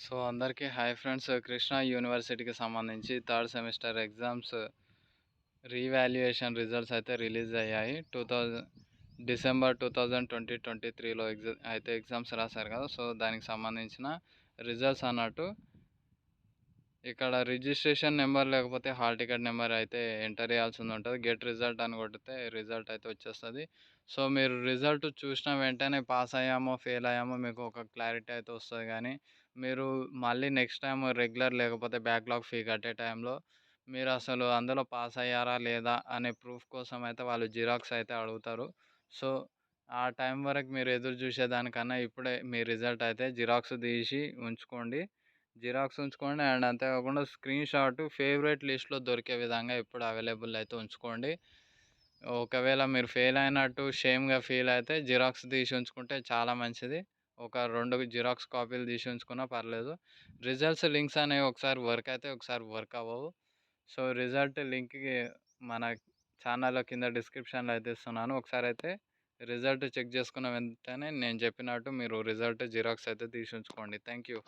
So అందరికీ hi friends. Krishna యూనివర్సిటీకి సంబంధించి third semester exams revaluation results అయితే రిలీజ్ అయ్యాయి. డిసెంబర్ 2023లో ఎగ్జామ్స్ రాశారు కదా. సో దానికి సంబంధించిన రిజల్ట్స్ అన్నట్టు ఇక్కడ రిజిస్ట్రేషన్ నెంబర్ లేకపోతే హాల్ టికెట్ నెంబర్ అయితే ఎంటర్ చేయాల్సింది ఉంటుంది. గెట్ రిజల్ట్ అని కొడితే రిజల్ట్ అయితే వచ్చేస్తుంది. సో మీరు రిజల్ట్ చూసిన వెంటనే పాస్ అయ్యామో ఫెయిల్ అయ్యామో మీకు ఒక క్లారిటీ అయితే వస్తుంది. కానీ మీరు మళ్ళీ నెక్స్ట్ టైం రెగ్యులర్ లేకపోతే బ్యాక్లాగ్ ఫీ కట్టే టైంలో మీరు అసలు అందులో పాస్ అయ్యారా లేదా అనే ప్రూఫ్ కోసం అయితే వాళ్ళు జిరాక్స్ అయితే అడుగుతారు. సో ఆ టైం వరకు మీరు ఎదురు చూసేదానికన్నా ఇప్పుడే మీ రిజల్ట్ అయితే జిరాక్స్ తీసి ఉంచుకోండి. అండ్ అంతేకాకుండా స్క్రీన్ షాట్ ఫేవరెట్ లిస్ట్లో దొరికే విధంగా ఎప్పుడు అవైలబుల్ అయితే ఉంచుకోండి. ఒకవేళ మీరు ఫెయిల్ అయినట్టు షేమ్గా ఫీల్ అయితే జిరాక్స్ తీసి ఉంచుకుంటే చాలా మంచిది. ఒక 2 జిరాక్స్ కాపీలు తీసి ఉంచుకున్నా పర్లేదు. రిజల్ట్స్ లింక్స్ అనేవి ఒకసారి వర్క్ అయితే ఒకసారి వర్క్ అవ్వవు. సో రిజల్ట్ లింక్కి మన ఛానల్లో కింద డిస్క్రిప్షన్లో అయితే ఇస్తున్నాను. ఒకసారి అయితే రిజల్ట్ చెక్ చేసుకున్న వెంటనే నేను చెప్పినట్టు మీరు రిజల్ట్ జిరాక్స్ అయితే తీసి ఉంచుకోండి. Thank you.